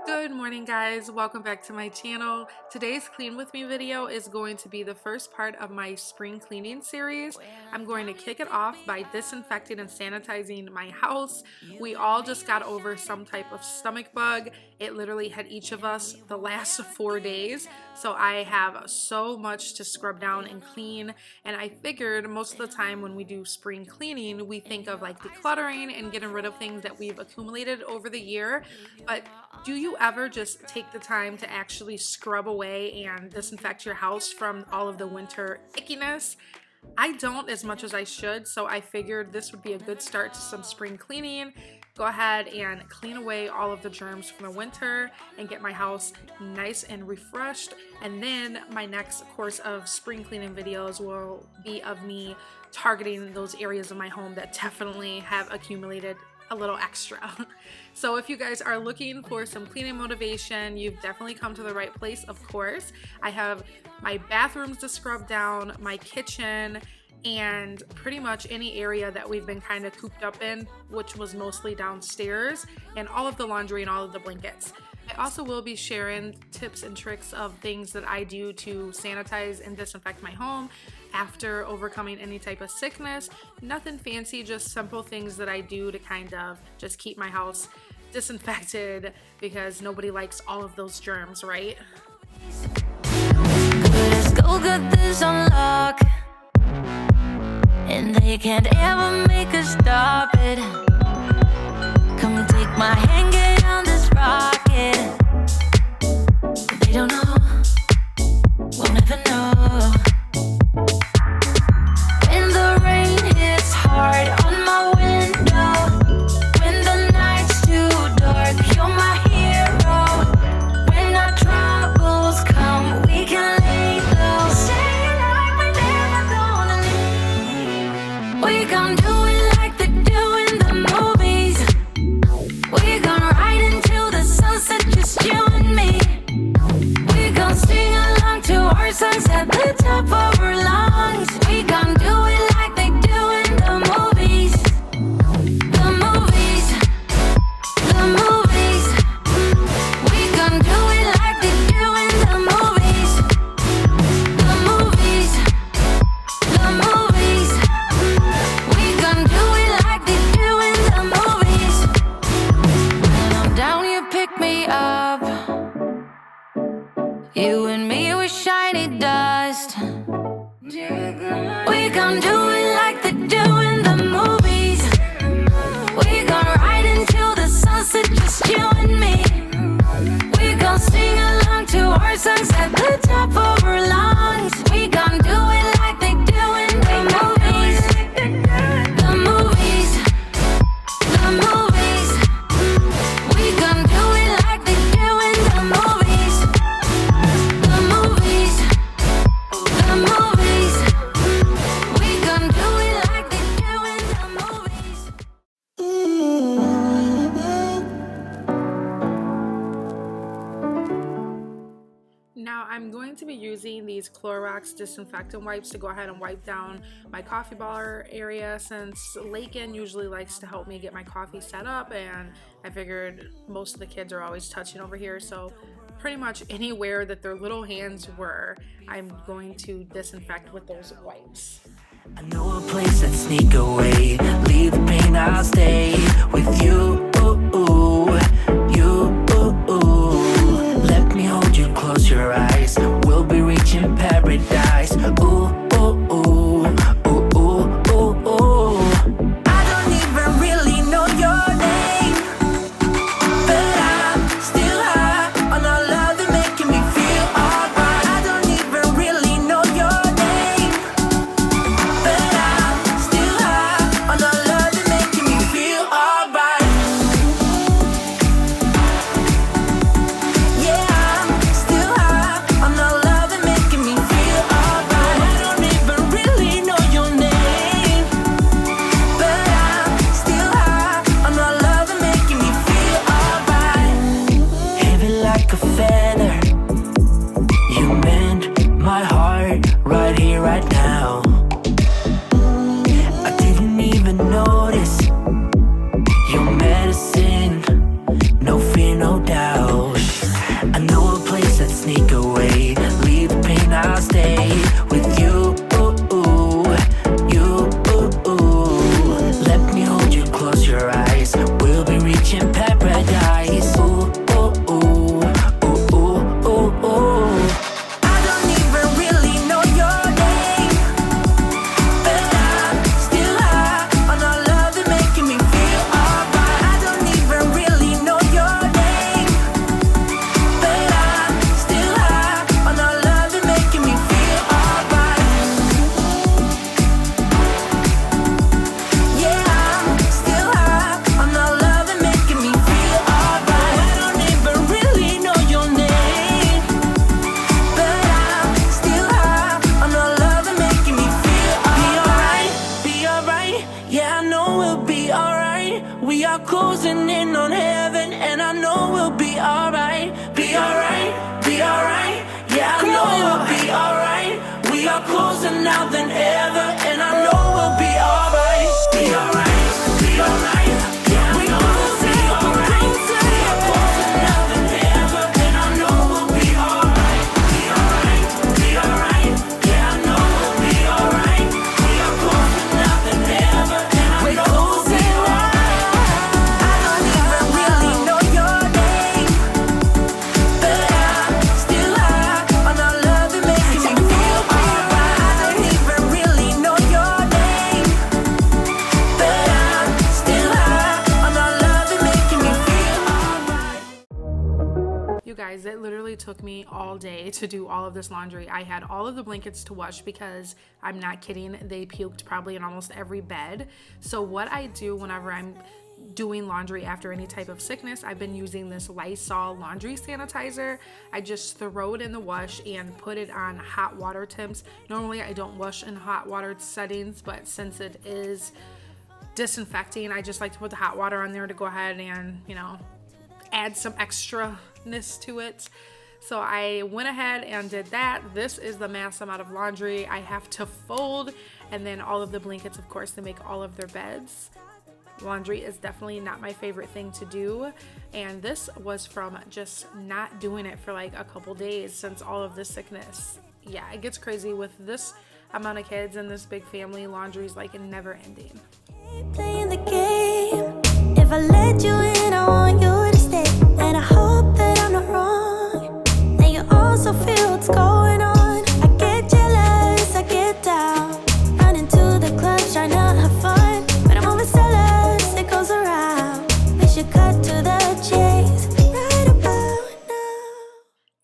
Good morning, guys. Welcome back to my channel. Today's clean with me video is going to be the first part of my spring cleaning series. I'm going to kick it off by disinfecting and sanitizing my house. We all just got over some type of stomach bug. It literally had each of us the last 4 days, so I have so much to scrub down and clean, and I figured most of the time when we do spring cleaning we think of like decluttering and getting rid of things that we've accumulated over the year, but do you ever just take the time to actually scrub away and disinfect your house from all of the winter ickiness? I don't as much as I should, so I figured this would be a good start to some spring cleaning. Go ahead and clean away all of the germs from the winter and get my house nice and refreshed. And then my next course of spring cleaning videos will be of me targeting those areas of my home that definitely have accumulated a little extra. So if you guys are looking for some cleaning motivation, you've definitely come to the right place. Of course, I have my bathrooms to scrub down, my kitchen, and pretty much any area that we've been kind of cooped up in, which was mostly downstairs, and all of the laundry and all of the blankets. I also will be sharing tips and tricks of things that I do to sanitize and disinfect my home after overcoming any type of sickness. Nothing fancy, just simple things that I do to kind of just keep my house disinfected, because nobody likes all of those germs, right? Go get this unlock, and they can't ever make us stop it. Come take my hand, get on this rocket. They don't know, we'll never know. When the rain hits hard on my window, when the night's too dark, you're my hero. When our troubles come, we can lay low. Say like we're never gonna leave. We gon' do it like they do in the movies. We gon' ride until the sunset, just you and me. We gon' sing along to our songs at the top of our lungs. We gon' do it like they do in the movies. The movies, the movies. We gon' do it like they do in the movies. The movies, the movies. We gon' do it like they do in the movies. When I'm down, you pick me up. You and me, we're shiny dust. We gon' do it like they do in the movies. We gon' ride until the sunset, just you and me. We gon' sing along to our songs at the top of our lungs. We gon' do it like they do in the movies. The movies, the movies. We gon' do it like they do in the movies. The movies, the movies. We gon' do it like they do in the movies. Now I'm going to be using these Clorox disinfectant wipes to go ahead and wipe down my coffee bar area, since Lakin usually likes to help me get my coffee set up, and I figured most of the kids are always touching over here, so pretty much anywhere that their little hands were, I'm going to disinfect with those wipes. I know a place that sneak away, leave the pain, I'll stay with you, you. Let me hold you, close your eyes, we'll be reaching paradise, I don't even really know your name, but I'm still high on our love and making me feel alright. I don't even really know your name, but I'm still high on our love and making me feel alright. we'll be alright, be alright, be alright. Yeah, I know we'll be alright. We are closer now than ever, and I know we'll be alright, be alright, be alright. Yeah, I know we'll be alright. We are closer now than ever, and I know we'll be alright, be alright, be alright. Yeah, I know we'll be alright. We are closer now than ever, and I know we'll be alright. I don't even really know your name, but I'm still high on our love and making me feel alright. I don't even really know your name, but I'm still high on our love and making me feel alright. You guys, it literally took me all day to do all of this laundry. I had all of the blankets to wash because I'm not kidding, they puked probably in almost every bed. So what I do whenever I'm doing laundry after any type of sickness, I've been using this Lysol laundry sanitizer. I just throw it in the wash and put it on hot water temps. Normally I don't wash in hot water settings, but since it is disinfecting, I just like to put the hot water on there to go ahead and, you know, add some extraness to it. So I went ahead and did that. This is the mass amount of laundry I have to fold, and then all of the blankets, of course, to make all of their beds. Laundry is definitely not my favorite thing to do, and this was from just not doing it for like a couple days since all of this sickness. Yeah, it gets crazy with this amount of kids and this big family. Laundry is like never ending. Playing the game. If I let you in, I want you to stay. And I hope that I'm not wrong. And you also feel what's going on. I get jealous, I get down. Running to the clubs, trying to have fun. But I'm always jealous, it goes around. We should cut to the chase right about now.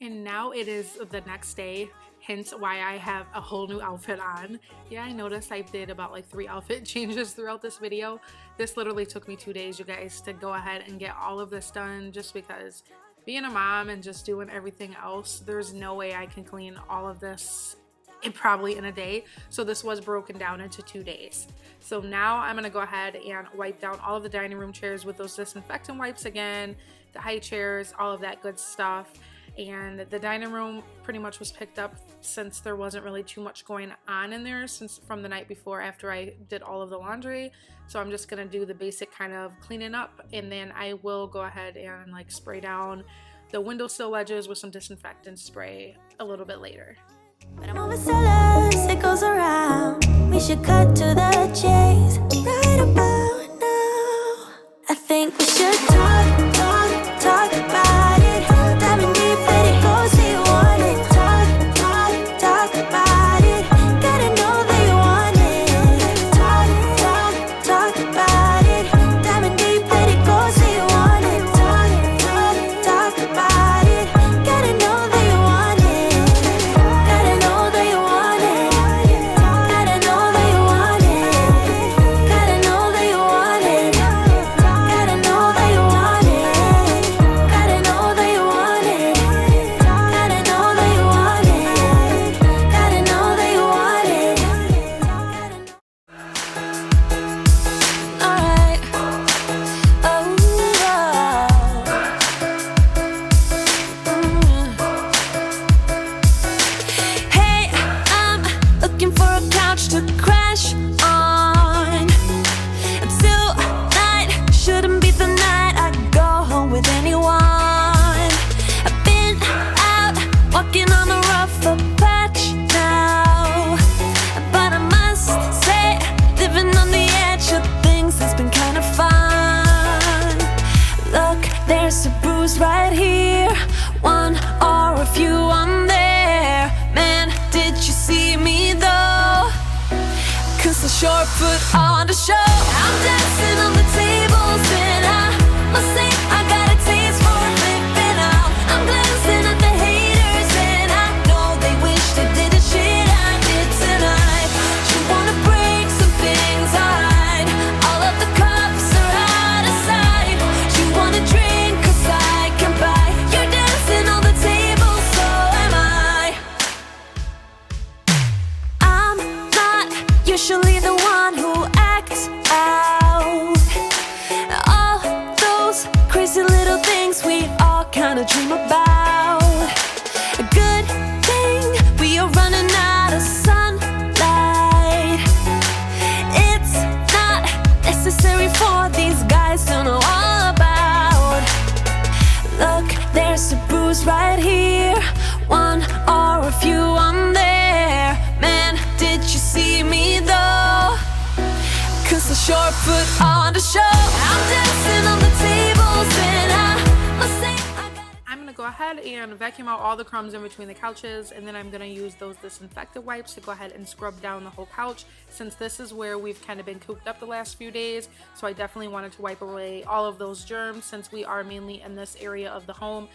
And now it is the next day, hence why I have a whole new outfit on. Yeah, I noticed I did about like 3 outfit changes throughout this video. This literally took me 2 days, you guys, to go ahead and get all of this done, just because being a mom and just doing everything else, there's no way I can clean all of this probably in a day. So this was broken down into 2 days. So now I'm gonna go ahead and wipe down all of the dining room chairs with those disinfectant wipes again, the high chairs, all of that good stuff. And the dining room pretty much was picked up since there wasn't really too much going on in there since from the night before after I did all of the laundry. So I'm just gonna do the basic kind of cleaning up, and then I will go ahead and like spray down the windowsill ledges with some disinfectant spray a little bit later. But I'm always jealous, it goes around. We should cut to the chase right about now. I think we should talk about it. Diving deep, let it go, say you want it. Talk about it. Gotta know that you want it. Talk about it. Diving deep, let it go, say you want it. Talk about it. Gotta know that you want it. Gotta know that you want it. Gotta know that you want it. Gotta know that you want it. Gotta know that you want it. Gotta know that you want it. Gotta know that you want it. Gotta know that you want it. Alright. Hey, I'm looking for a couch to crash on. Tonight shouldn't be the night I go home with anyone. I've been out walking on a rougher patch now, but I must say, living on the edge of things has been kind of fun. Look, there's a bruise right here, one or a few on there. Man, did you see me though? 'Cause I sure put on the show. I'm dancing on the tables and I must say I got a taste for flipping out. I'm glancing at the haters and I know they wish they did the shit I did tonight. You wanna break some things, alright. All of the cups are out of sight. You wanna drink 'cause I can buy. You're dancing on the table, so am I. I'm not usually the one who acts out. All those crazy little things we all trying to dream about. A good thing we are running out of sunlight. It's not necessary for these guys to know all about. Look, there's a bruise right here, one or a few on there. Man, did you see me though? 'Cause I sure put on the show. I'm dancing on the tables and I must say I'm gonna go ahead and vacuum out all the crumbs in between the couches, and then I'm gonna use those disinfectant wipes to go ahead and scrub down the whole couch, since this is where we've kind of been cooped up the last few days. So I definitely wanted to wipe away all of those germs, since we are mainly in this area of the home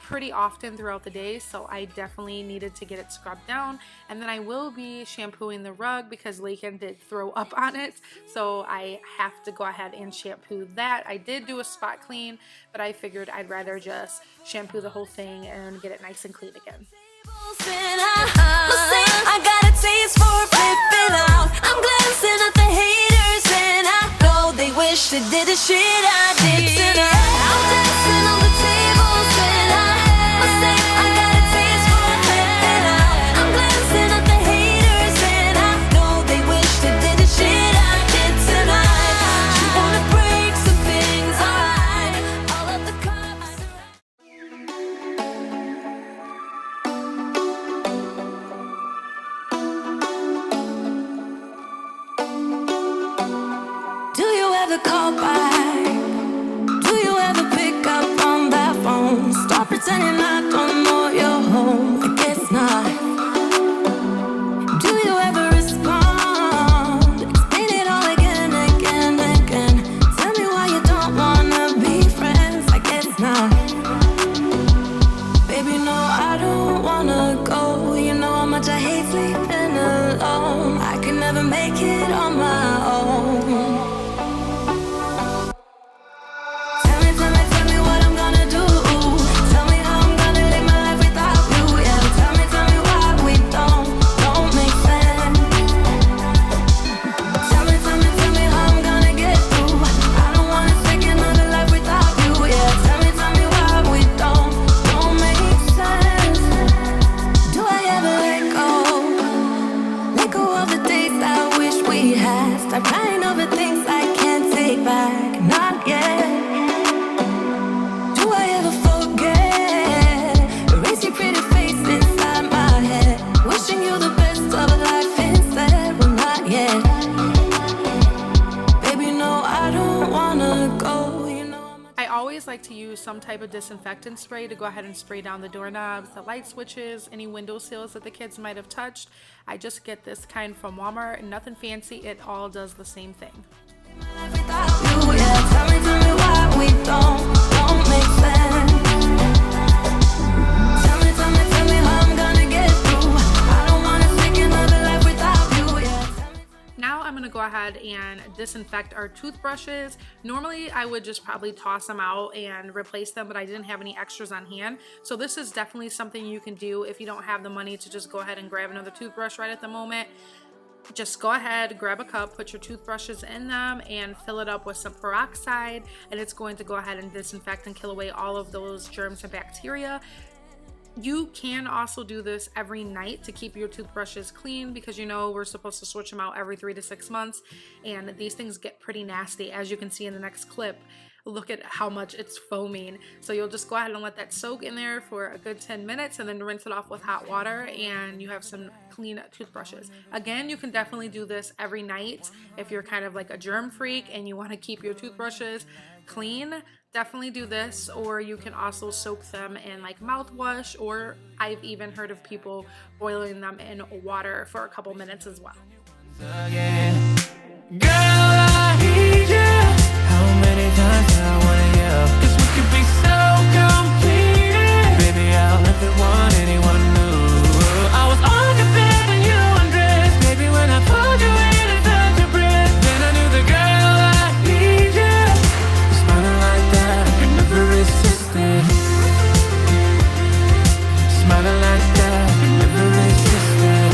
pretty often throughout the day, so I definitely needed to get it scrubbed down. And then I will be shampooing the rug because Lakin did throw up on it, so I have to go ahead and shampoo that. I did do a spot clean, but I figured I'd rather just shampoo the whole thing and get it nice and clean again. I got a taste for flipping out. I'm glancing at the haters and I know they wish they did the shit I did tonight. I'm dancing on the tables and I got a taste for flipping out. I'm glancing at the haters and I know they wish they did the shit I did tonight. You wanna break some things, alright. All of the cops Do you ever call back? Do you ever pick up on that phone? Stop pretending I don't know you're home. I guess not. Do you ever respond? Explain it all again, again, again. Tell me why you don't wanna be friends. I guess not. Baby, no, I don't wanna go. You know how much I hate sleeping alone. I can never make it on my own. Tell me what I'm gonna do. Tell me how I'm gonna live my life without you. Yeah, tell me why we don't make sense. Tell me how I'm gonna get through. I don't wanna take another life without you. Yeah, tell me why we don't make sense. Do I ever let go of the days I wish we had? Stop crying over things I can't take back. Not yet. Do I ever forget? Erase your pretty face inside my head. Wishing you the best of life instead. Well, not yet. Baby, no, I don't wanna go. You know I always like to use some type of disinfectant spray to go ahead and spray down the doorknobs, the light switches, any window sills that the kids might have touched. I just get this kind from Walmart, nothing fancy, it all does the same thing. without you. Yeah, tell me why we don't make sense. Tell me how I'm gonna get through. I don't wanna take another life without you. Yeah, Now I'm gonna go ahead and disinfect our toothbrushes. Normally I would just probably toss them out and replace them, but I didn't have any extras on hand. So this is definitely something you can do if you don't have the money to just go ahead and grab another toothbrush right at the moment. Just go ahead, grab a cup, put your toothbrushes in them, and fill it up with some peroxide, and it's going to go ahead and disinfect and kill away all of those germs and bacteria. You can also do this every night to keep your toothbrushes clean, because you know we're supposed to switch them out every 3 to 6 months, and these things get pretty nasty, as you can see in the next clip. Look at how much it's foaming. So you'll just go ahead and let that soak in there for a good 10 minutes and then rinse it off with hot water, and you have some clean toothbrushes. Again, you can definitely do this every night if you're kind of like a germ freak and you want to keep your toothbrushes clean. Definitely do this, or you can also soak them in like mouthwash, or I've even heard of people boiling them in water for a couple minutes as well. Girl, I need you. How many times I wanna yell? 'Cause we could be so completed. Baby, I'll never want anyone new. I was on your bed when you undressed. Baby, when I pulled you in and felt your breath, then I knew the girl I need you. Smiling like that, I could never resist it. Smiling like that, I could never resist it.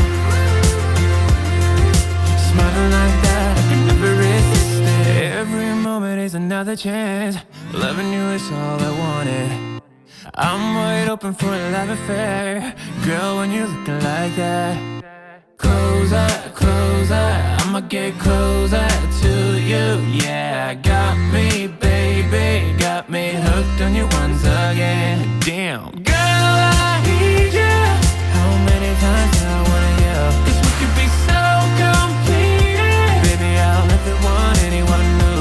Smiling like that, I could never resist it. Every moment is another chance. Loving you is all I wanted. I'm wide open for a love affair. Girl, when you're looking like that, closer, closer, I'ma get closer to you. Yeah, got me, baby, got me hooked on you once again. Damn, girl, I need you. How many times do I wanna yell? 'Cause we could be so complete. Baby, I'll never want anyone new.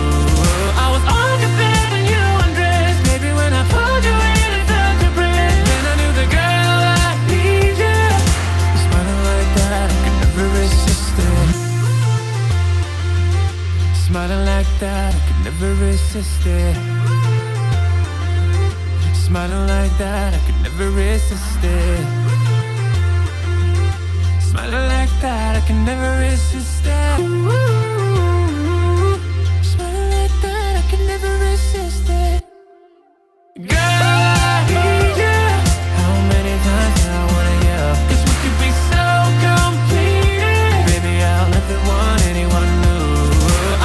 I was on the bed when you undressed. Baby, when I pulled you in and felt your breath, then I knew the girl I need you. You're smiling like that, I could never resist it. Smiling like that, I could never resist it. Smiling like that, I could never resist it. Smiling like that, I can never resist it. Ooh, smiling like that, I can never resist it. Girl, I need you. How many times do I wanna yell? 'Cause we could be so complete. Baby, I'll never want anyone new.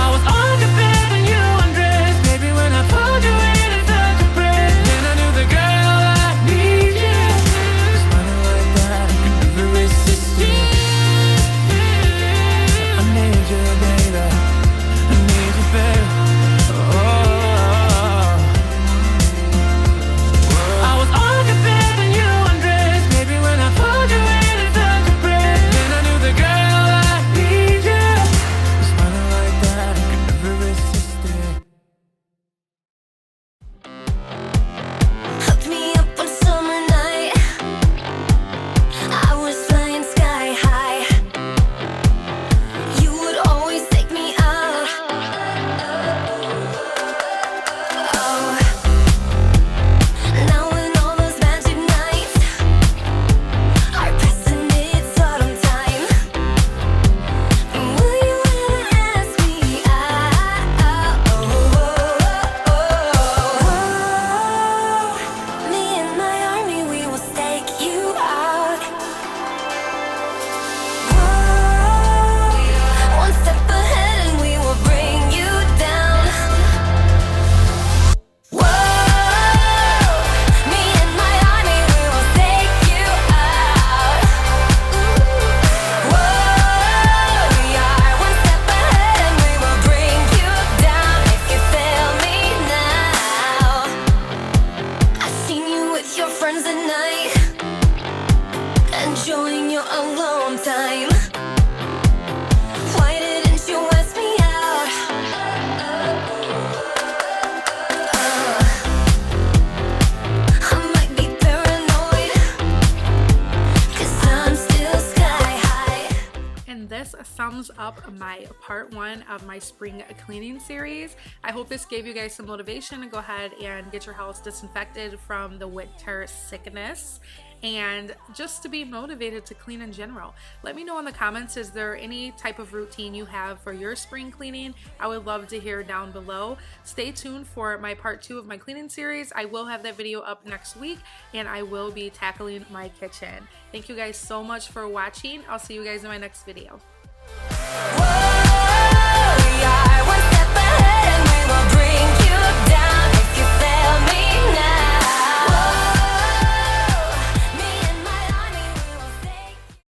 I was on the bed when you undressed. Baby, when I pulled you in and felt your breath, then I knew the girl I need you. Smiling like that, I can never resist it. I need you, baby. I need you, baby. Oh. I was on the bed when you undressed. Baby, when I pulled you in and felt your breath, then I knew the girl I need you. Smiling like that, I could never resist it. Hooked me up one summer night. I was flying sky high. You would always take me out. Oh, now in all those magic nights are passing, it's autumn time. Will you ever ask me out? Me and my army, we will stake you out. One step ahead and we will bring you down. Me and my army, we will stake you out. We are one step ahead and we will bring you down. If you fail me now, I've seen you with your friends at night, enjoying your alone time. Why didn't you ask me out? I might be paranoid, 'cause I'm still sky high. And this sums up my part 1 of my spring cleaning series. I hope this gave you guys some motivation to go ahead and get your house disinfected from the winter sickness and just to be motivated to clean in general. Let me know in the comments, is there any type of routine you have for your spring cleaning? I would love to hear down below. Stay tuned for my part 2 of my cleaning series. I will have that video up next week and I will be tackling my kitchen. Thank you guys so much for watching. I'll see you guys in my next video. Whoa.